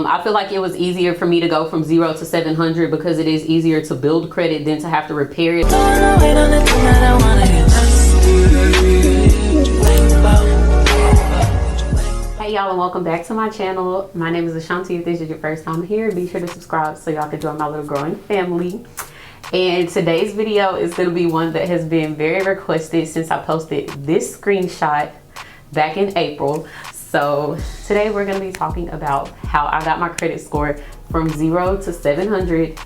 I feel like it was easier for me to go from 0 to 700 because it is easier to build credit than to have to repair it. Hey y'all, and welcome back to my channel. My name is Ashanti. If this is your first time here, be sure to subscribe so y'all can join my little growing family. And today's video is going to be one that has been very requested since I posted this screenshot back in April. So today we're going to be talking about how I got my credit score from 0 to 700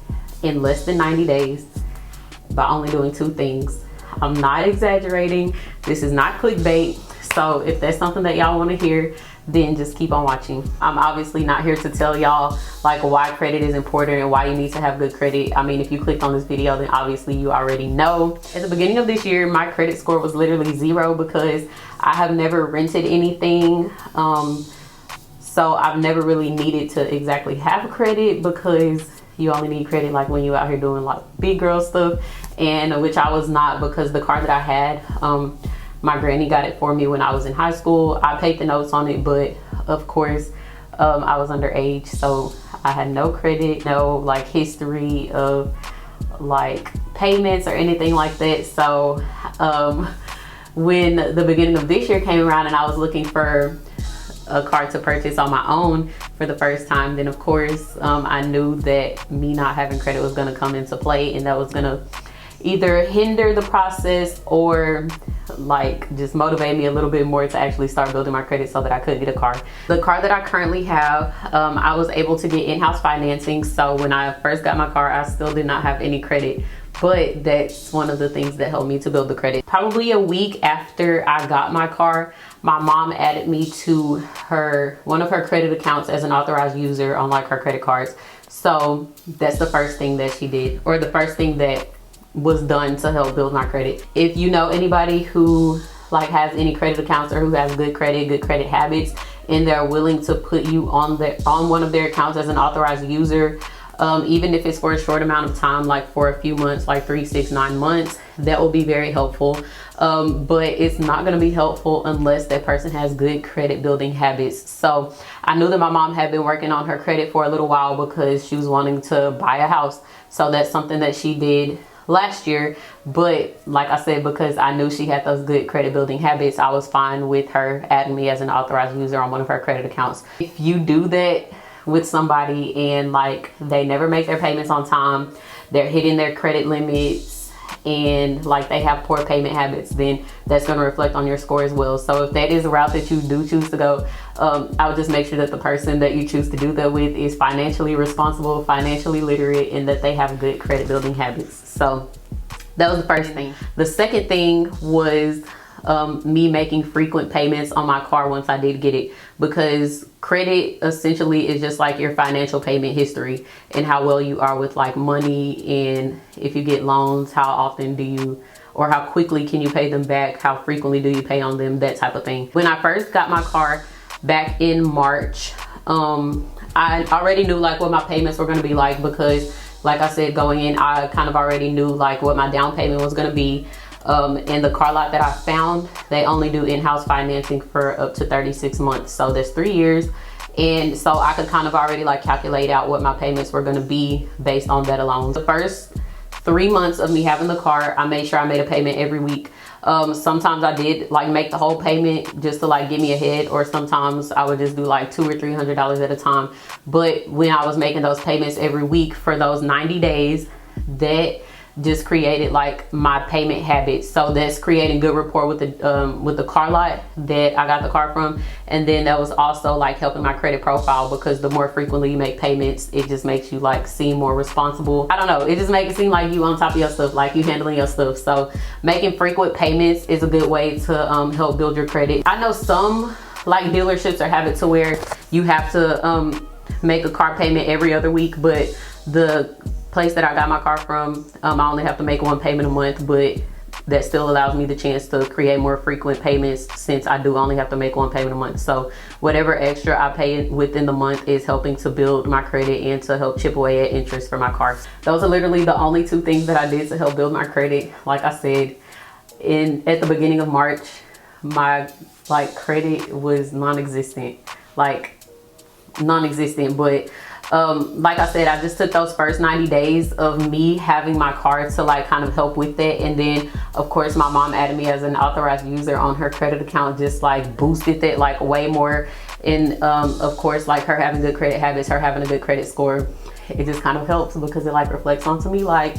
in less than 90 days by only doing two things. I'm not exaggerating. This is not clickbait. So if that's something that y'all want to hear, then just keep on watching. I'm obviously not here to tell y'all like why credit is important and why you need to have good credit. I mean, if you clicked on this video, then obviously you already know. At the beginning of this year, my credit score was literally 0 because I have never rented anything. So I've never really needed to exactly have credit because you only need credit like when you're out here doing like big girl stuff, and which I was not, because the car that I had, my granny got it for me when I was in high school. I paid the notes on it, but of course, I was underage, so I had no credit, no like history of like payments or anything like that. So when the beginning of this year came around and I was looking for a car to purchase on my own for the first time, then of course I knew that me not having credit was going to come into play, and that was going to either hinder the process or like just motivate me a little bit more to actually start building my credit so that I could get a car. The car that I currently have, I was able to get in-house financing. So when I first got my car, I still did not have any credit, but that's one of the things that helped me to build the credit. Probably a week after I got my car, my mom added me to one of her credit accounts as an authorized user on like her credit cards. So that's the first thing that she did, or the first thing that was done to help build my credit. If you know anybody who like has any credit accounts or who has good credit habits, and they're willing to put you on one of their accounts as an authorized user, even if it's for a short amount of time, like for a few months, like 3, 6, 9 months, that will be very helpful. But it's not going to be helpful unless that person has good credit building habits. So I knew that my mom had been working on her credit for a little while because she was wanting to buy a house. So that's something that she did last year. But like I said, because I knew she had those good credit building habits, I was fine with her adding me as an authorized user on one of her credit accounts. If you do that with somebody and like they never make their payments on time, they're hitting their credit limits, and like they have poor payment habits, then that's going to reflect on your score as well. So if that is a route that you do choose to go, I would just make sure that the person that you choose to do that with is financially responsible, financially literate, and that they have good credit building habits. So that was the first thing. The second thing was me making frequent payments on my car once I did get it, because credit essentially is just like your financial payment history and how well you are with like money, and if you get loans, how often do you, or how quickly can you pay them back, how frequently do you pay on them, that type of thing. When I first got my car back in March, I already knew like what my payments were going to be like, because like I said, going in, I kind of already knew like what my down payment was going to be. And the car lot that I found, they only do in-house financing for up to 36 months. So that's 3 years. And so I could kind of already like calculate out what my payments were going to be based on that alone. The first 3 months of me having the car, I made sure I made a payment every week. Sometimes I did like make the whole payment just to like get me ahead, or sometimes I would just do like $200 or $300 at a time. But when I was making those payments every week for those 90 days, that just created like my payment habits. So that's creating good rapport with the car lot that I got the car from, and then that was also like helping my credit profile, because the more frequently you make payments, it just makes you like seem more responsible. I don't know, it just makes it seem like you on top of your stuff, like you handling your stuff. So making frequent payments is a good way to help build your credit. I know some like dealerships are have it to where you have to make a car payment every other week, but the place that I got my car from, I only have to make one payment a month, but that still allows me the chance to create more frequent payments, since I do only have to make one payment a month. So whatever extra I pay within the month is helping to build my credit and to help chip away at interest for my car. Those are literally the only two things that I did to help build my credit. Like I said, at the beginning of March, my credit was non-existent. Like non-existent. But like I said, I just took those first 90 days of me having my card to like kind of help with that. And then of course my mom added me as an authorized user on her credit account, just like boosted it like way more. And of course, like her having good credit habits, her having a good credit score, it just kind of helps because it like reflects onto me like,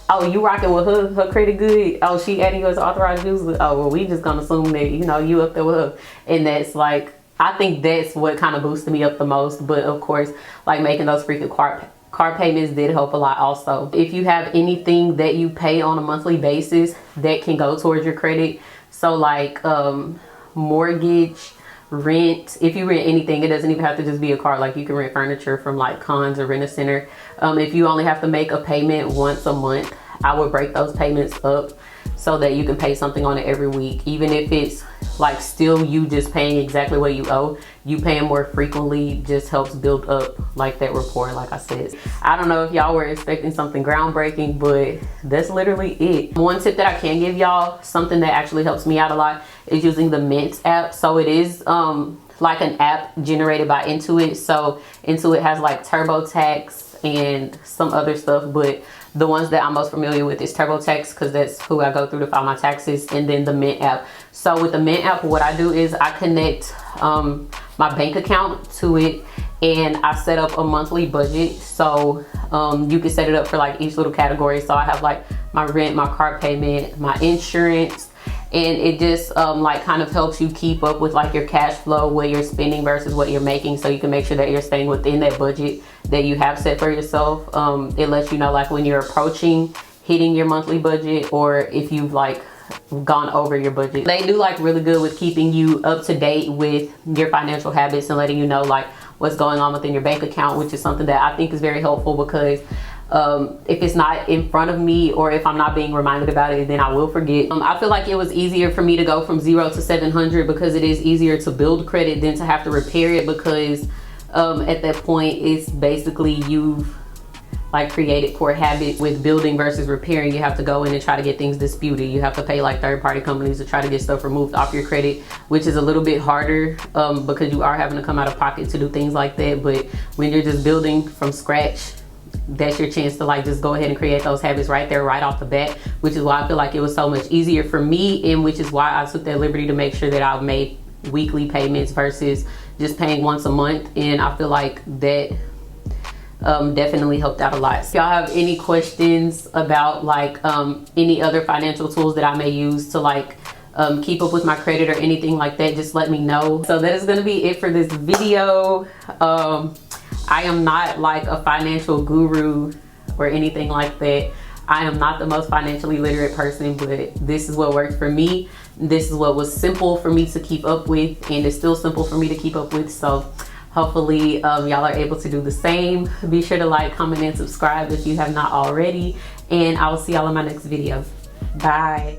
oh, you rocking with her credit good. Oh, she adding you as authorized user. Oh, well, we just gonna assume that, you know, you up there with her. And that's like, I think that's what kind of boosted me up the most. But of course, like making those freaking card payments did help a lot also. If you have anything that you pay on a monthly basis that can go towards your credit, so like mortgage, rent, if you rent anything, it doesn't even have to just be a car. Like you can rent furniture from like Cons or Rent a Center. If you only have to make a payment once a month, I would break those payments up so that you can pay something on it every week. Even if it's like still you just paying exactly what you owe, you paying more frequently just helps build up like that rapport. Like I said, I don't know if y'all were expecting something groundbreaking, but that's literally it. One tip that I can give y'all, something that actually helps me out a lot, is using the Mint app. So it is like an app generated by Intuit. So Intuit has like TurboTax and some other stuff, but the ones that I'm most familiar with is TurboTax because that's who I go through to file my taxes, and then the Mint app. So with the Mint app, what I do is I connect my bank account to it, and I set up a monthly budget. So you can set it up for like each little category. So I have like my rent, my car payment, my insurance, and it just like kind of helps you keep up with like your cash flow, what you're spending versus what you're making, so you can make sure that you're staying within that budget that you have set for yourself. It lets you know like when you're approaching hitting your monthly budget, or if you've like gone over your budget. They do like really good with keeping you up to date with your financial habits and letting you know like what's going on within your bank account, which is something that I think is very helpful because if it's not in front of me or if I'm not being reminded about it, then I will forget. I feel like it was easier for me to go from 0 to 700 because it is easier to build credit than to have to repair it, because at that point it's basically you've like created poor habit. With building versus repairing, you have to go in and try to get things disputed. You have to pay like third-party companies to try to get stuff removed off your credit, which is a little bit harder because you are having to come out of pocket to do things like that. But when you're just building from scratch, that's your chance to like just go ahead and create those habits right there, right off the bat, which is why I feel like it was so much easier for me, and which is why I took that liberty to make sure that I made weekly payments versus just paying once a month. And I feel like that definitely helped out a lot. If y'all have any questions about like any other financial tools that I may use to like keep up with my credit or anything like that, just let me know. So that is going to be it for this video. I am not like a financial guru or anything like that. I am not the most financially literate person, but this is what worked for me. This is what was simple for me to keep up with, and it's still simple for me to keep up with. So hopefully y'all are able to do the same. Be sure to like, comment, and subscribe if you have not already, and I will see y'all in my next video. Bye.